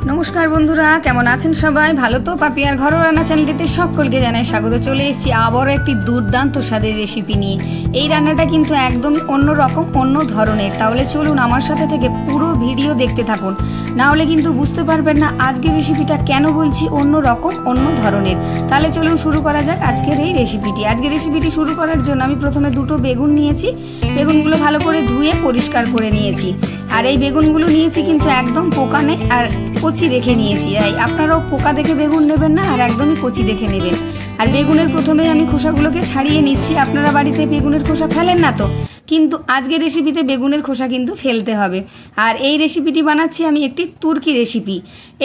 नमस्कार बंधुरा केमन आছেন সবাই ভালো তো পাপিয়ার ঘরোয়া রান্না চ্যানেলটিতে সকলকে জানাই স্বাগত। চলে এসেছি আবারও একটি দুর্দান্ত স্বাদের রেসিপি নিয়ে। এই রান্নাটা কিন্তু একদম অন্য রকম অন্য ধরনের। তাহলে চলুন আমার সাথে থেকে পুরো ভিডিও দেখতে থাকুন, না হলে কিন্তু বুঝতে পারবেন না আজকের রেসিপিটা কেন বলছি অন্য রকম অন্য ধরনের। তাহলে চলুন শুরু করা যাক আজকের এই রেসিপিটি। আজকের রেসিপিটি শুরু করার জন্য আমি প্রথমে দুটো বেগুন নিয়েছি। বেগুনগুলো ভালো করে ধুয়ে পরিষ্কার করে নিয়েছি। আর এই বেগুনগুলো নিয়েছি কিন্তু একদম পোকা নেই আর কচি দেখে নিয়েছি। আপনারাও পোকা দেখে বেগুন নেবেন না, আর একদমই কচি দেখে নেবেন। আর বেগুনের প্রথমে আমি খোসাগুলোকে ছাড়িয়ে নিচ্ছি। আপনারা বাড়িতে বেগুনের খোসা ফেলেন না তো, কিন্তু আজকের রেসিপিতে বেগুনের খোসা কিন্তু ফেলতে হবে। আর এই রেসিপিটি বানাচ্ছি আমি একটি তুর্কি রেসিপি।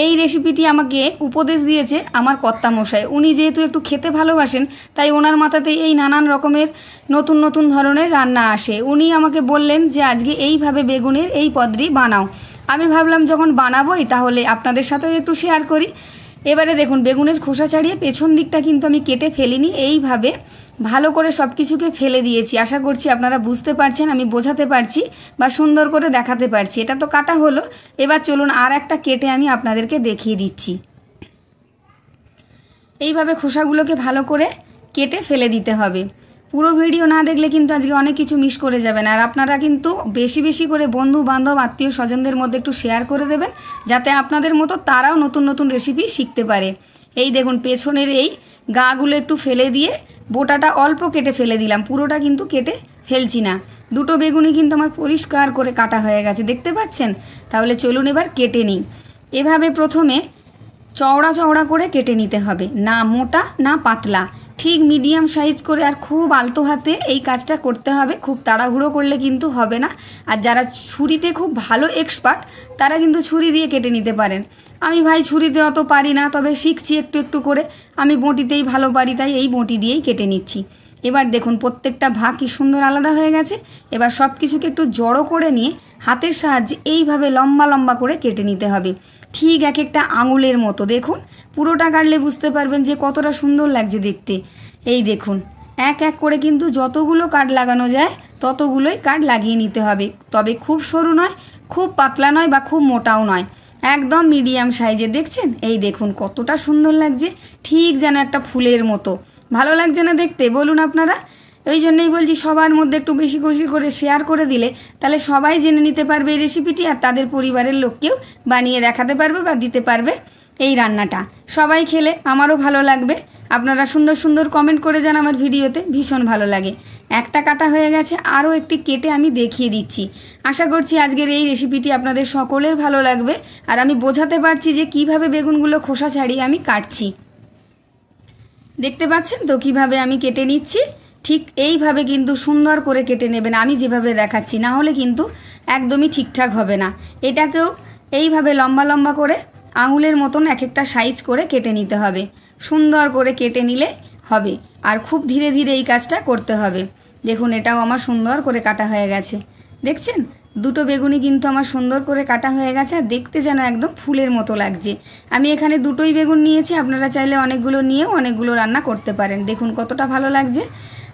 এই রেসিপিটি আমাকে উপদেশ দিয়েছে আমার কর্তামশাই। উনি যেহেতু একটু খেতে ভালোবাসেন, তাই ওনার মাথাতেই এই নানান রকমের নতুন নতুন ধরনের রান্না আসে। উনি আমাকে বললেন যে আজকে এইভাবে বেগুনের এই পদটি বানাও। আমি ভাবলাম যখন বানাবোই তাহলে আপনাদের সাথেও একটু শেয়ার করি। এবারে দেখুন বেগুনের খোসা ছাড়িয়ে পেছন দিকটা কিন্তু আমি কেটে ফেলিনি, এইভাবে ভালো করে সব কিছুকে ফেলে দিয়েছি। আশা করছি আপনারা বুঝতে পারছেন, আমি বোঝাতে পারছি বা সুন্দর করে দেখাতে পারছি। এটা তো কাটা হলো, এবার চলুন আর একটা কেটে আমি আপনাদেরকে দেখিয়ে দিচ্ছি। এইভাবে খোসাগুলোকে ভালো করে কেটে ফেলে দিতে হবে। পুরো ভিডিও না দেখলে কিন্তু আজকে অনেক কিছু মিস করে যাবেন। আর আপনারা কিন্তু বেশি বেশি করে বন্ধু বান্ধব আত্মীয় স্বজনদের মধ্যে একটু শেয়ার করে দেবেন, যাতে আপনাদের মতো তারাও নতুন নতুন রেসিপি শিখতে পারে। এই দেখুন পেছনের এই গাগুলো একটু ফেলে দিয়ে বোটাটা অল্প কেটে ফেলে দিলাম, পুরোটা কিন্তু কেটে ফেলছি না। দুটো বেগুনই কিন্তু আমার পরিষ্কার করে কাটা হয়ে গেছে, দেখতে পাচ্ছেন। তাহলে চলুন এবার কেটে নিই। এভাবে প্রথমে চওড়া চওড়া করে কেটে নিতে হবে, না মোটা না পাতলা, ঠিক মিডিয়াম সাইজ করে। আর খুব আলতো হাতে এই কাজটা করতে হবে, খুব তাড়াহুড়ো করলে কিন্তু হবে না। আর যারা ছুরিতে খুব ভালো এক্সপার্ট তারা কিন্তু ছুরি দিয়ে কেটে নিতে পারেন। আমি ভাই ছুরিতে অত পারি না, তবে শিখছি একটু একটু করে। আমি বঁটিতেই ভালো পারি, তাই এই বঁটি দিয়েই কেটে নিচ্ছি। এবার দেখুন প্রত্যেকটা ভাগ কি সুন্দর আলাদা হয়ে গেছে। এবার সব কিছুকে একটু জড়ো করে নিয়ে হাতের সাহায্যে এইভাবে লম্বা লম্বা করে কেটে নিতে হবে, ঠিক এক একটা আঙুলের মতো। দেখুন পুরোটা কাটলে বুঝতে পারবেন যে কতটা সুন্দর লাগছে দেখতে। এই দেখুন এক এক করে কিন্তু যতগুলো কাট লাগানো যায় ততগুলোই কাট লাগিয়ে নিতে হবে। তবে খুব সরু নয়, খুব পাতলা নয় বা খুব মোটাও নয়, একদম মিডিয়াম সাইজে। দেখছেন এই দেখুন কতটা সুন্দর লাগছে, ঠিক যেন একটা ফুলের মতো। ভালো লাগছে না দেখতে বলুন আপনারা? ওই জন্যই বলছি সবার মধ্যে একটু বেশি বেশি করে শেয়ার করে দিলে তাহলে সবাই জেনে নিতে পারবে এই রেসিপিটি, আর তাদের পরিবারের লোককেও বানিয়ে দেখাতে পারবে বা দিতে পারবে এই রান্নাটা। সবাই খেলে আমারও ভালো লাগবে। আপনারা সুন্দর সুন্দর কমেন্ট করে যান, আমার ভিডিওতে ভীষণ ভালো লাগে। একটা কাটা হয়ে গেছে, আরও একটি কেটে আমি দেখিয়ে দিচ্ছি। আশা করছি আজকের এই রেসিপিটি আপনাদের সকলের ভালো লাগবে। আর আমি বোঝাতে পারছি যে কিভাবে বেগুনগুলো খোসা ছাড়িয়ে আমি কাটছি। দেখতে পাচ্ছেন তো কিভাবে আমি কেটে নিচ্ছি। ঠিক এইভাবে কিন্তু সুন্দর করে কেটে নেবেন, আমি যেভাবে দেখাচ্ছি, না হলে কিন্তু একদমই ঠিকঠাক হবে না। এটাকেও এইভাবে লম্বা লম্বা করে আঙুলের মতন এক একটা সাইজ করে কেটে নিতে হবে। সুন্দর করে কেটে নিলে হবে, আর খুব ধীরে ধীরে এই কাজটা করতে হবে। দেখুন এটাও আমার সুন্দর করে কাটা হয়ে গেছে, দেখছেন দুটো বেগুনি কিন্তু আমার সুন্দর করে কাটা হয়ে গেছে। আর দেখতে যেন একদম ফুলের মতো লাগছে। আমি এখানে দুটোই বেগুন নিয়েছি, আপনারা চাইলে অনেকগুলো নিয়েও অনেকগুলো রান্না করতে পারেন। দেখুন কতটা ভালো লাগছে।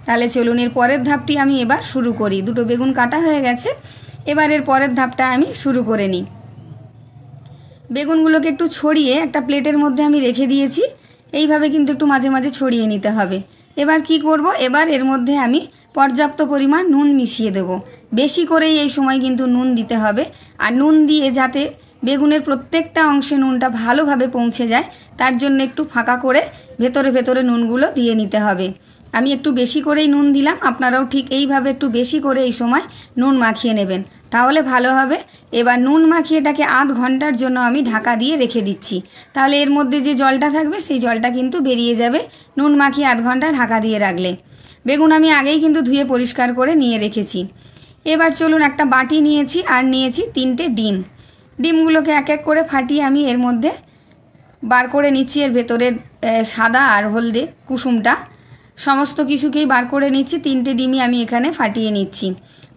তাহলে চলুন এর পরের ধাপটি আমি এবার শুরু করি। দুটো বেগুন কাটা হয়ে গেছে, এবার এর পরের ধাপটা আমি শুরু করে নিই। বেগুনগুলোকে একটু ছড়িয়ে একটা প্লেটের মধ্যে আমি রেখে দিয়েছি। এইভাবে কিন্তু একটু মাঝে মাঝে ছড়িয়ে নিতে হবে। এবার কি করব, এবার এর মধ্যে আমি পর্যাপ্ত পরিমাণ নুন মিশিয়ে দেব। বেশি করেই এই সময় কিন্তু নুন দিতে হবে। আর নুন দিয়ে যাতে বেগুনের প্রত্যেকটা অংশে নুনটা ভালোভাবে পৌঁছে যায়, তার জন্য একটু ফাঁকা করে ভেতরে ভেতরে নুনগুলো দিয়ে নিতে হবে। আমি একটু বেশি করেই নুন দিলাম, আপনারাও ঠিক এইভাবে একটু বেশি করে এই সময় নুন মাখিয়ে নেবেন, তাহলে ভালো হবে। এবার নুন মাখিয়ে এটাকে আধ ঘন্টার জন্য আমি ঢাকা দিয়ে রেখে দিচ্ছি। তাহলে এর মধ্যে যে জলটা থাকবে সেই জলটা কিন্তু বেরিয়ে যাবে নুন মাখিয়ে আধ ঘন্টা ঢাকা দিয়ে রাখলে। বেগুন আমি আগেই কিন্তু ধুয়ে পরিষ্কার করে নিয়ে রেখেছি। এবার চলুন একটা বাটি নিয়েছি, আর নিয়েছি 3টে ডিম। ডিমগুলোকে এক এক করে ফাটিয়ে আমি এর মধ্যে বার করে নিচ্ছি। এর ভেতরের সাদা আর হলদে কুসুমটা সমস্ত কিছুকেই বার করে নিচ্ছি। 3টে ডিমই আমি এখানে ফাটিয়ে নিচ্ছি।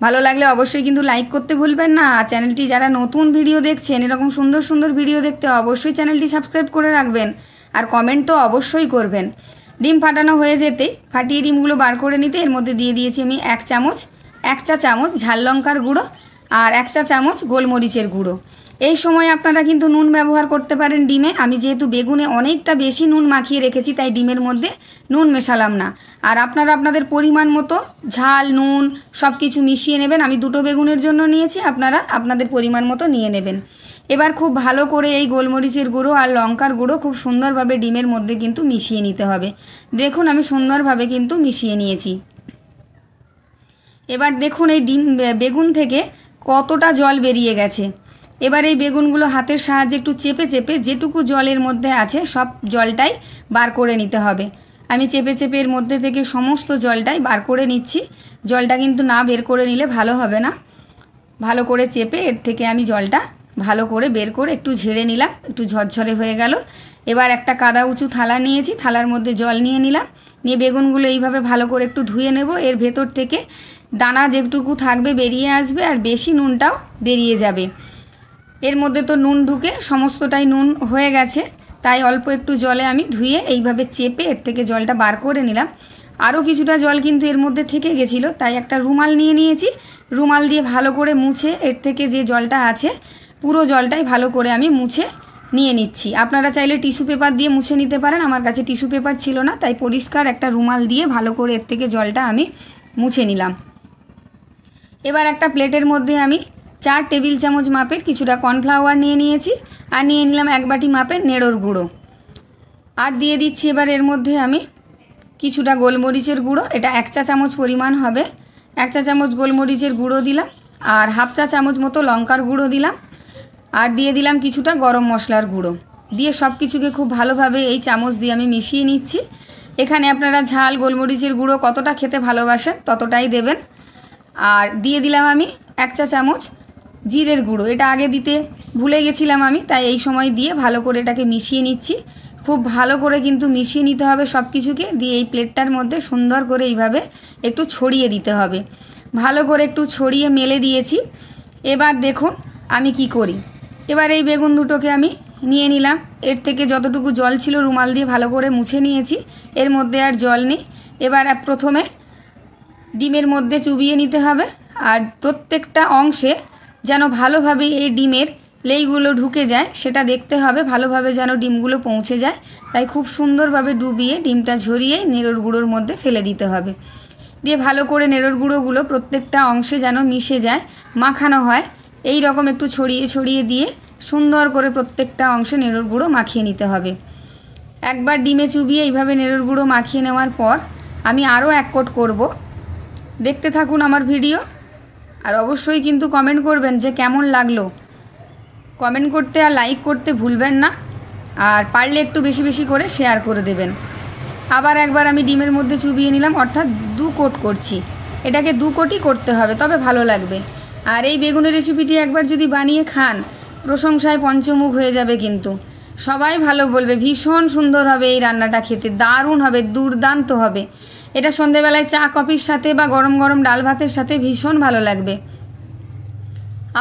ভালো লাগলে অবশ্যই কিন্তু লাইক করতে ভুলবেন না। চ্যানেলটি যারা নতুন ভিডিও দেখছেন, এরকম সুন্দর সুন্দর ভিডিও দেখতে অবশ্যই চ্যানেলটি সাবস্ক্রাইব করে রাখবেন, আর কমেন্ট তো অবশ্যই করবেন। ডিম ফাটানো হয়ে যেতে ফাটিয়ে ডিমগুলো বার করে নিতে এর মধ্যে দিয়ে দিয়েছি আমি 1 চা চামচ ঝাল লঙ্কার গুঁড়ো আর 1 চা চামচ গোলমরিচের গুঁড়ো। এই সময় আপনারা কিন্তু নুন ব্যবহার করতে পারেন ডিমে। আমি যেহেতু বেগুনে অনেকটা বেশি নুন মাখিয়ে রেখেছি তাই ডিমের মধ্যে নুন মেশালাম না। আর আপনারা আপনাদের পরিমাণ মতো ঝাল নুন সব কিছু মিশিয়ে নেবেন। আমি 2টো বেগুনের জন্য নিয়েছি, আপনারা আপনাদের পরিমাণ মতো নিয়ে নেবেন। এবার খুব ভালো করে এই গোলমরিচের গুঁড়ো আর লঙ্কার গুঁড়ো খুব সুন্দরভাবে ডিমের মধ্যে কিন্তু মিশিয়ে নিতে হবে। দেখুন আমি সুন্দরভাবে কিন্তু মিশিয়ে নিয়েছি। এবার দেখুন এই বেগুন থেকে কতটা জল বেরিয়ে গেছে। এবার এই বেগুনগুলো হাতের সাহায্যে একটু চেপে চেপে যেটুকু জলের মধ্যে আছে সব জলটাই বার করে নিতে হবে। আমি চেপে চেপে এর মধ্যে থেকে সমস্ত জলটাই বার করে নিচ্ছি। জলটা কিন্তু না বের করে নিলে ভালো হবে না। ভালো করে চেপে এর থেকে আমি জলটা ভালো করে বের করে একটু ঝেড়ে নিলাম, একটু ঝরঝরে হয়ে গেল। এবার একটা কাদা উঁচু থালা নিয়েছি, থালার মধ্যে জল নিয়ে নিলাম, নিয়ে বেগুনগুলো এইভাবে ভালো করে একটু ধুয়ে নেব। এর ভেতর থেকে দানা যেটুকু থাকবে বেরিয়ে আসবে আর বেশি নুনটাও বেরিয়ে যাবে। এর মধ্যে তো নুন ঢুকে সমস্তটাই নুন হয়ে গেছে, তাই অল্প একটু জলে আমি ধুয়ে এইভাবে চেপে এর থেকে জলটা বার করে নিলাম। আরও কিছুটা জল কিন্তু এর মধ্যে থেকে গেছিলো, তাই একটা রুমাল নিয়ে নিয়েছি। রুমাল দিয়ে ভালো করে মুছে এর থেকে যে জলটা আছে পুরো জলটাই ভালো করে আমি মুছে নিয়ে নিচ্ছি। আপনারা চাইলে টিস্যু পেপার দিয়ে মুছে নিতে পারেন। আমার কাছে টিস্যু পেপার ছিল না, তাই পরিষ্কার একটা রুমাল দিয়ে ভালো করে এর থেকে জলটা আমি মুছে নিলাম। এবার একটা প্লেটের মধ্যে আমি 4 টেবিল চামচ মাপের কিছুটা কর্নফ্লাওয়ার নিয়ে নিয়েছি, আর নিয়ে নিলাম 1 বাটি মাপের নেড়োর গুঁড়ো। আর দিয়ে দিচ্ছি এবার এর মধ্যে আমি কিছুটা গোলমরিচের গুঁড়ো, এটা 1 চা চামচ পরিমাণ হবে। 1 চা চামচ গোলমরিচের গুঁড়ো দিলাম, আর হাফ চা চামচ মতো লঙ্কার গুঁড়ো দিলাম, আর দিয়ে দিলাম কিছুটা গরম মশলার গুঁড়ো। দিয়ে সব কিছুকে খুব ভালোভাবে এই চামচ দিয়ে আমি মিশিয়ে নিচ্ছি। এখানে আপনারা ঝাল গোলমরিচের গুঁড়ো কতটা খেতে ভালোবাসেন ততটাই দেবেন। আর দিয়ে দিলাম আমি 1 চা চামচ জিরের গুঁড়ো, এটা আগে দিতে ভুলে গেছিলাম আমি, তাই এই সময় দিয়ে ভালো করে এটাকে মিশিয়ে নিচ্ছি। খুব ভালো করে কিন্তু মিশিয়ে নিতে হবে সব কিছুকে। দিয়ে এই প্লেটটার মধ্যে সুন্দর করে এইভাবে একটু ছড়িয়ে দিতে হবে। ভালো করে একটু ছড়িয়ে মেলে দিয়েছি। এবার দেখুন আমি কি করি। এবার এই বেগুন দুটোকে আমি নিয়ে নিলাম, এর থেকে যতটুকু জল ছিল রুমাল দিয়ে ভালো করে মুছে নিয়েছি, এর মধ্যে আর জল নেই। এবার প্রথমে ডিমের মধ্যে চুবিয়ে নিতে হবে, আর প্রত্যেকটা অংশে যেন ভালোভাবে এই ডিমের লেইগুলো ঢুকে যায় সেটা দেখতে হবে, ভালোভাবে যেন ডিমগুলো পৌঁছে যায়। তাই খুব সুন্দরভাবে ডুবিয়ে ডিমটা ঝরিয়ে নেড়োর গুঁড়োর মধ্যে ফেলে দিতে হবে। দিয়ে ভালো করে নেড়োর গুঁড়োগুলো প্রত্যেকটা অংশে যেন মিশে যায়, মাখানো হয়, এই রকম একটু ছড়িয়ে ছড়িয়ে দিয়ে সুন্দর করে প্রত্যেকটা অংশে নেড়োর গুঁড়ো মাখিয়ে নিতে হবে। একবার ডিমে চুবিয়ে এইভাবে নেড়োর গুঁড়ো মাখিয়ে নেওয়ার পর আমি আরও 1 কোট করব। দেখতে থাকুন আমার ভিডিও, আর অবশ্যই কিন্তু কমেন্ট করবেন যে কেমন লাগলো। কমেন্ট করতে আর লাইক করতে ভুলবেন না, আর পারলে একটু বেশি বেশি করে শেয়ার করে দেবেন। আবার একবার আমি ডিমের মধ্যে চুবিয়ে নিলাম, অর্থাৎ 2 কোট করছি। এটাকে 2 কোটই করতে হবে, তবে ভালো লাগবে। আর এই বেগুনের রেসিপিটি একবার যদি বানিয়ে খান প্রশংসায় পঞ্চমুখ হয়ে যাবে, কিন্তু সবাই ভালো বলবে। ভীষণ সুন্দর হবে এই রান্নাটা, খেতে দারুণ হবে, দুর্দান্ত হবে। এটা সন্ধেবেলায় চা কফির সাথে বা গরম গরম ডাল ভাতের সাথে ভীষণ ভালো লাগবে।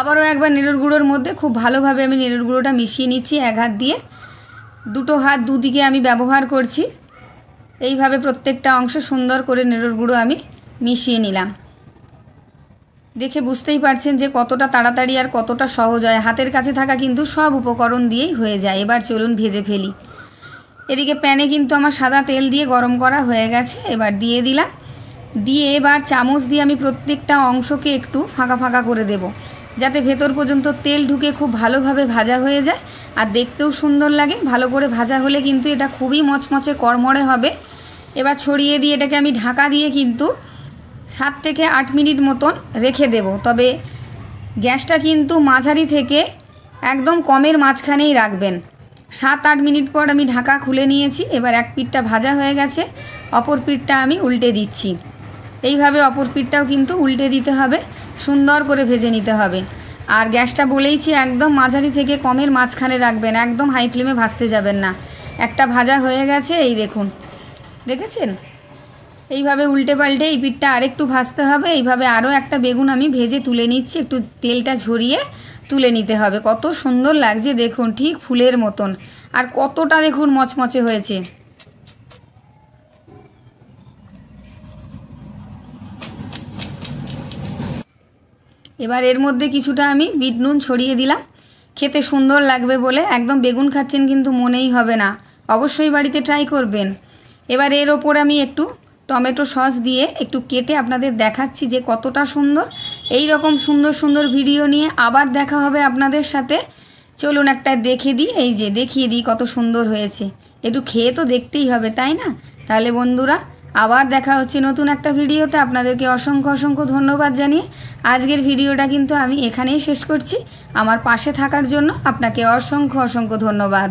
আবারও একবার নেড়োর গুঁড়োর মধ্যে খুব ভালোভাবে আমি নেড়োর গুঁড়োটা মিশিয়ে নিচ্ছি 1 হাত দিয়ে। 2টো হাত দুদিকে আমি ব্যবহার করছি। এইভাবে প্রত্যেকটা অংশ সুন্দর করে নেড়োর গুঁড়ো আমি মিশিয়ে নিলাম। দেখে বুঝতেই পারছেন যে কতটা তাড়াতাড়ি আর কতটা সহজ হয়। হাতের কাছে থাকা কিন্তু সব উপকরণ দিয়েই হয়ে যায়। এবার চলুন ভেজে ফেলি। এদিকে প্যানে কিন্তু আমার সাদা তেল দিয়ে গরম করা হয়ে গেছে, এবার দিয়ে দিলাম। দিয়ে এবার চামচ দিয়ে আমি প্রত্যেকটা অংশকে একটু ফাঁকা ফাঁকা করে দেব, যাতে ভেতর পর্যন্ত তেল ঢুকে খুব ভালোভাবে ভাজা হয়ে যায় আর দেখতেও সুন্দর লাগে। ভালো করে ভাজা হলে কিন্তু এটা খুবই মচমচে কড়মড়ে হবে। এবার ছড়িয়ে দিয়ে এটাকে আমি ঢাকা দিয়ে কিন্তু 7 থেকে 8 মিনিট মতন রেখে দেব। তবে গ্যাসটা কিন্তু মাঝারি থেকে একদম কমের মাঝখানেই রাখবেন। 7-8 মিনিট পর আমি ঢাকা খুলে নিয়েছি। এবার এক পিঠটা ভাজা হয়ে গেছে, অপর পিঠটা আমি উল্টে দিচ্ছি। এইভাবে অপর পিঠটাও কিন্তু উল্টে দিতে হবে, সুন্দর করে ভেজে নিতে হবে। আর গ্যাসটা বলেইছি একদম মাঝারি থেকে কমের মাঝখানে রাখবেন, একদম হাই ফ্লেমে ভাজতে যাবেন না। একটা ভাজা হয়ে গেছে, এই দেখুন, দেখেছেন? এইভাবে উল্টে পাল্টে এই পিঠটা আরেকটু ভাজতে হবে। এইভাবে আরও একটা বেগুন আমি ভেজে তুলে নিচ্ছি, একটু তেলটা ঝরিয়ে তুলে নিতে হবে। কত সুন্দর লাগছে দেখুন, ঠিক ফুলের মতন, আর কতটা দেখুন মচমচে হয়েছে। এবার এর মধ্যে কিছুটা আমি বিট নুন ছড়িয়ে দিলাম। খেতে সুন্দর লাগবে বলে একদম বেগুন খাচ্ছেন কিন্তু মনেই হবে না। অবশ্যই বাড়িতে ট্রাই করবেন। এবার এর ওপর আমি একটু টমেটো সস দিয়ে একটু কেটে আপনাদের দেখাচ্ছি যে কতটা সুন্দর। এই রকম সুন্দর সুন্দর ভিডিও নিয়ে আবার দেখা হবে আপনাদের সাথে। চলুন একটা দেখে দিই, এই যে দেখিয়ে দিই কত সুন্দর হয়েছে। একটু খেয়ে তো দেখতেই হবে, তাই না? তাহলে বন্ধুরা আবার দেখা হচ্ছে নতুন একটা ভিডিওতে। আপনাদেরকে অসংখ্য অসংখ্য ধন্যবাদ জানিয়ে আজকের ভিডিওটা কিন্তু আমি এখানেই শেষ করছি। আমার পাশে থাকার জন্য আপনাকে অসংখ্য অসংখ্য ধন্যবাদ।